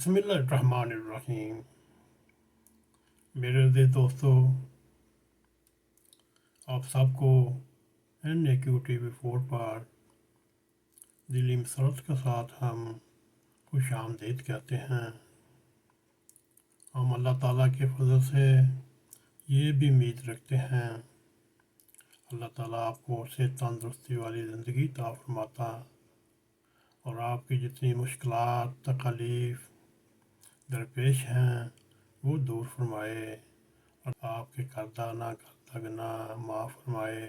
بسم اللہ الرحمن الرحیم۔ میرے عزیز دوستو، آپ سب کو N.a.q TV4 پر دلی مسرت کے ساتھ ہم خوش آمدید کہتے ہیں۔ ہم اللہ تعالیٰ کے فضل سے یہ بھی امید رکھتے ہیں اللہ تعالیٰ آپ کو صحت تندرستی والی زندگی عطا فرماتا اور آپ کی جتنی مشکلات تکالیف درپیش ہیں وہ دور فرمائے اور آپ کے کردہ نہ کردہ گناہ معاف فرمائے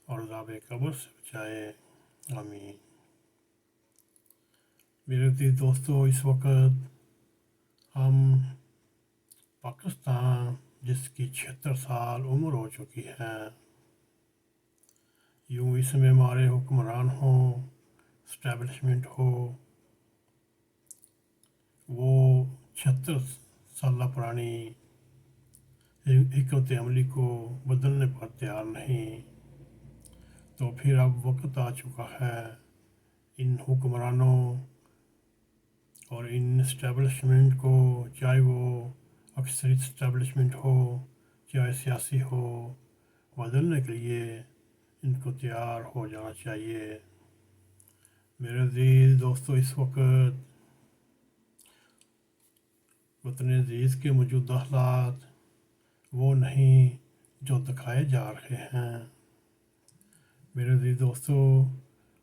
اور عذاب قبر سے بچائے، آمین۔ میرے عزیز دوستو، اس وقت ہم پاکستان جس کی 76 سال عمر ہو چکی ہے، یوں اس میں ہمارے حکمران ہوں، اسٹیبلشمنٹ ہو، وہ 76 سالہ پرانی حکمت عملی کو بدلنے پر تیار نہیں، تو پھر اب وقت آ چکا ہے ان حکمرانوں اور ان اسٹیبلشمنٹ کو، چاہے وہ اکثریت اسٹیبلشمنٹ ہو چاہے سیاسی ہو، بدلنے کے لیے ان کو تیار ہو جانا چاہیے۔ میرے عزیز دوستو، اس وقت وطن عزیز کے موجودہ حالات وہ نہیں جو دکھائے جا رہے ہیں، میرے عزیز دوستو،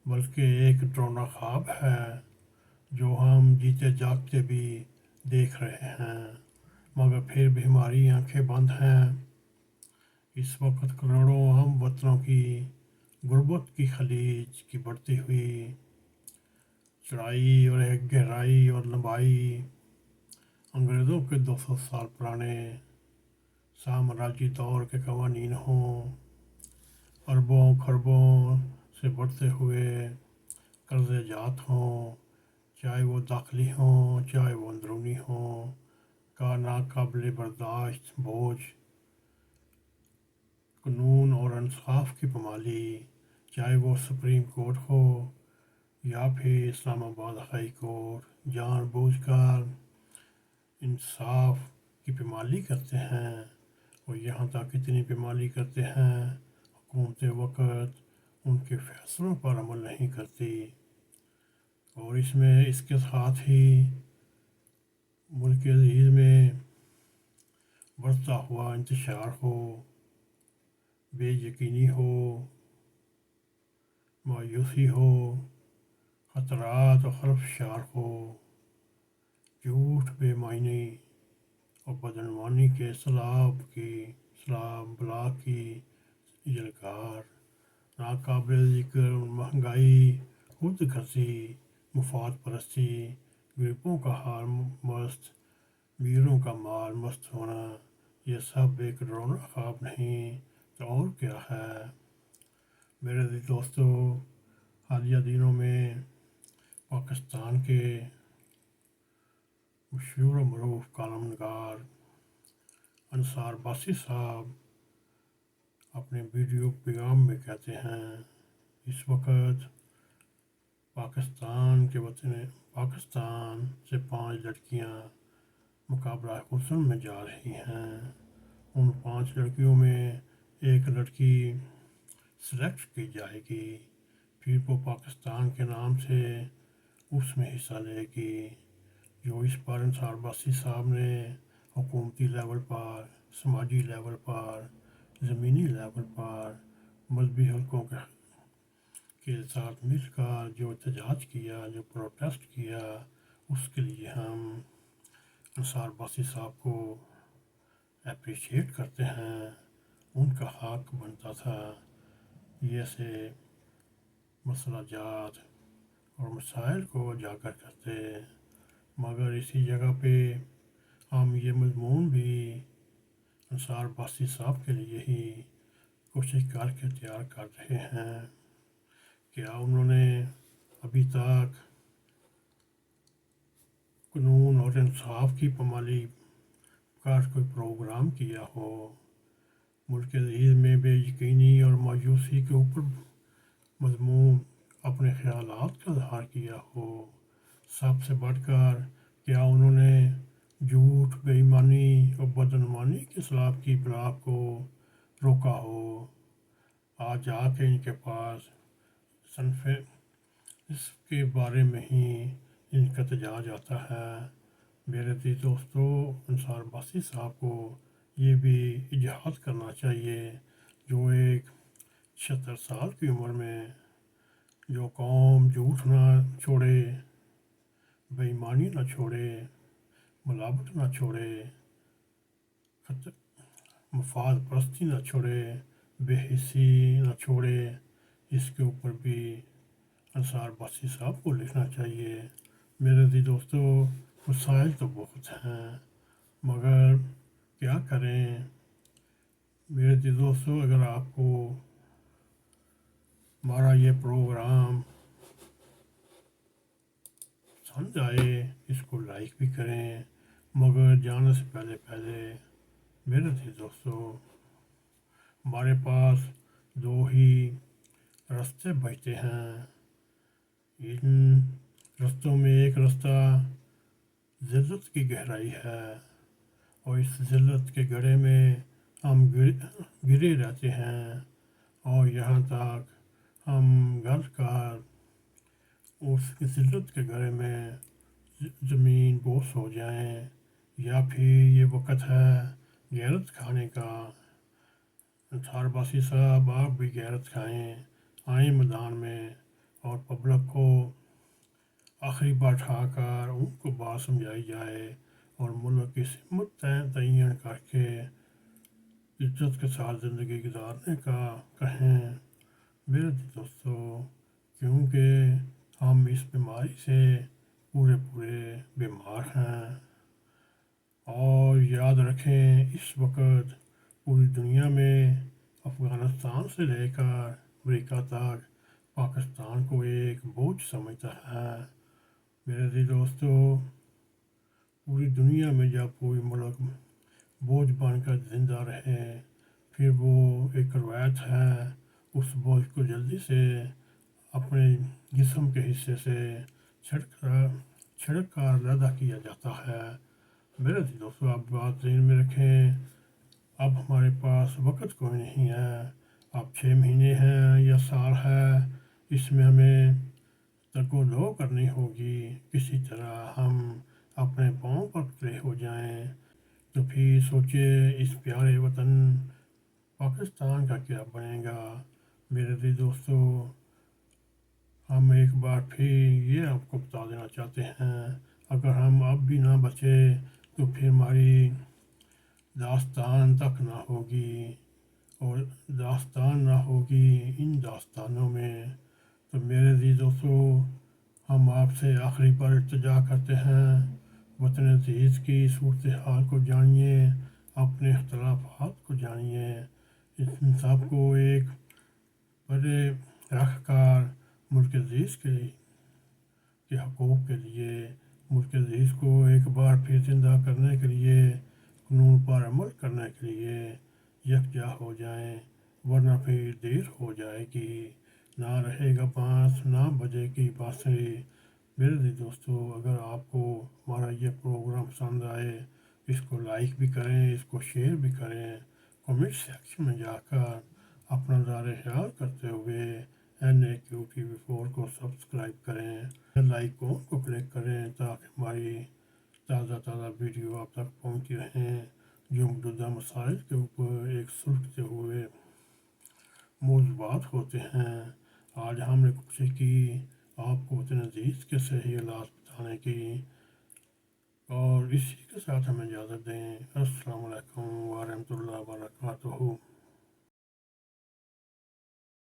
بلکہ ایک ڈراؤنا خواب ہے جو ہم جیتے جاگتے بھی دیکھ رہے ہیں، مگر پھر بھی ہماری آنکھیں بند ہیں۔ اس وقت کروڑوں ہم وطنوں کی غربت کی خلیج کی بڑھتی ہوئی چڑھائی اور ایک گہرائی اور لمبائی انگریزوں کے 200 سال پرانے سامراجی دور کے قوانین ہوں، اربوں خربوں سے بڑھتے ہوئے قرض جات ہوں، چاہے وہ داخلی ہوں چاہے وہ اندرونی ہوں، کا ناقابل برداشت بوجھ، قانون اور انصاف کی پامالی، چاہے وہ سپریم کورٹ ہو یا پھر اسلام آباد ہائی کورٹ، جان بوجھ کر انصاف کی پامالی کرتے ہیں، اور یہاں تک اتنی پامالی کرتے ہیں حکومت وقت ان کے فیصلوں پر عمل نہیں کرتی، اور اس کے ساتھ ہی ملک عزیز میں بڑھتا ہوا انتشار ہو، بے یقینی ہو، مایوسی ہو، خطرات اور خرفشار ہو، جھوٹ، بے معنی اور بدعنوانی کے سلام بلا کی یلغار، ناقابل ذکر مہنگائی، خود غرضی، مفاد پرستی، غریبوں کا حال مست، میروں کا مال مست ہونا، یہ سب ایک ڈراؤنا خواب نہیں تو اور کیا ہے۔ میرے عزیز دوستو، حالیہ دنوں میں پاکستان کے مشہور و معروف کالم نگار انصار باسی صاحب اپنے ویڈیو پیغام میں کہتے ہیں، اس وقت پاکستان سے 5 لڑکیاں مقابلہ حسن میں جا رہی ہیں، ان 5 لڑکیوں میں ایک لڑکی سلیکٹ کی جائے گی، پھر وہ پاکستان کے نام سے اس میں حصہ لے گی، جو اس پر انصار باسی صاحب نے حکومتی لیول پر، سماجی لیول پر، زمینی لیول پر، مذہبی حلقوں کے ساتھ مل کر جو احتجاج کیا، جو پروٹیسٹ کیا، اس کے لیے ہم انصار باسی صاحب کو اپریشیٹ کرتے ہیں، ان کا حق بنتا تھا یہ ایسے مسئلہ جات اور مسائل کو اجاگر کرتے، مگر اسی جگہ پہ ہم یہ مضمون بھی انصار باسی صاحب کے لیے ہی کوشش کر کے تیار کر رہے ہیں، کیا انہوں نے ابھی تک قانون اور انصاف کی پامالی کا کوئی پروگرام کیا ہو، ملک عزیز میں بے یقینی اور مایوسی کے اوپر مضمون اپنے خیالات کا اظہار کیا ہو، سب سے بڑھ کر کیا انہوں نے جھوٹ، بے ایمانی اور بدعنوانی کے خلاف کی بلا کو روکا ہو؟ آج آ کے ان کے پاس صنف اس کے بارے میں ہی ان کا احتجاج آتا ہے۔ میرے عزیز دوستو، انصار باسی صاحب کو یہ بھی اجہاد کرنا چاہیے، جو ایک 76 سال کی عمر میں جو قوم جھوٹ نہ چھوڑے، بے ایمانی نہ چھوڑے، ملاوٹ نہ چھوڑے، مفاد پرستی نہ چھوڑے، بے حسی نہ چھوڑے، اس کے اوپر بھی انصار باسی صاحب کو لکھنا چاہیے۔ میرے عزیز دوستو، وسائل تو بہت ہیں، مگر کیا کریں؟ میرے عزیز دوستو، اگر آپ کو ہمارا یہ پروگرام پسند آئے، اس کو لائک بھی کریں، مگر جانے سے پہلے میرے عزیز دوستو، ہمارے پاس دو ہی راستے بچتے ہیں۔ ان رستوں میں ایک راستہ ذلت کی گہرائی ہے، اور اس ذلت کے گڑھے میں ہم گرے رہتے ہیں، اور یہاں تک ہم گھر کا اس ذلت کے گڑھے میں زمین بوس ہو جائیں، یا پھر یہ وقت ہے غیرت کھانے کا۔ انصار باسی صاحب، آپ بھی غیرت کھائیں، آئیں میدان میں، اور پبلک کو آخری بار اٹھا کر ان کو بات سمجھائی جائے، اور ملک کی سمت تعین کر کے عزت کے ساتھ زندگی گزارنے کا کہیں۔ میرے دوستو، کیونکہ ہم اس بیماری سے پورے بیمار ہیں، اور یاد رکھیں اس وقت پوری دنیا میں افغانستان سے لے کر امریکہ تک پاکستان کو ایک بوجھ سمجھتا ہے۔ میرے عزیز دوستو، پوری دنیا میں جب کوئی ملک بوجھ بن کر زندہ رہے، پھر وہ ایک روایت ہے، اس بوجھ کو جلدی سے اپنے جسم کے حصے سے چھڑک کر علیحدہ کیا جاتا ہے۔ میرے دوستو، آپ بات ذہن میں رکھیں، اب ہمارے پاس وقت کوئی نہیں ہے، اب 6 مہینے ہیں یا سال ہے، اس میں ہمیں تگ و دو کرنی ہوگی، کسی طرح ہم اپنے پاؤں پر کھڑے ہو جائیں۔ تو پھر سوچیں اس پیارے وطن پاکستان کا کیا بنے گا۔ میرے عزیز دوستو، ہم ایک بار پھر یہ آپ کو بتا دینا چاہتے ہیں، اگر ہم اب بھی نہ بچے تو پھر ہماری داستان تک نہ ہوگی، اور داستان نہ ہوگی ان داستانوں میں۔ تو میرے عزیز دوستو، ہم آپ سے آخری بار التجا کرتے ہیں، وطن عزیز کی صورتحال کو جانیے، اپنے اختلافات کو جانیے، ان سب کو ایک بڑے رکھ کر ملک عزیز کے حقوق کے لیے، ملک عزیز کو ایک بار پھر زندہ کرنے کے لیے، قانون پر عمل کرنے کے لیے یکجا ہو جائیں، ورنہ پھر دیر ہو جائے گی، نہ رہے گا بانس، نہ بجے گی بانسری۔ میرے عزیز دوستو، اگر آپ کو ہمارا یہ پروگرام پسند آئے، اس کو لائک بھی کریں، اس کو شیئر بھی کریں، کمنٹ سیکشن میں جا کر اپنا نظر خیال کرتے ہوئے N.a.q TV4 کو سبسکرائب کریں، لائک کو کلک کریں، تاکہ ہماری تازہ ویڈیو آپ تک پہنچتی رہیں، جو موجودہ مسائل کے اوپر ایک سلجھتے ہوئے موضوعات ہوتے ہیں۔ آج ہم نے کوشش کی آپ کو وطن عزیز کے صحیح حالات بتانے کی، اور اسی کے ساتھ ہمیں اجازت دیں۔ السلام علیکم ورحمۃ اللہ وبرکاتہ۔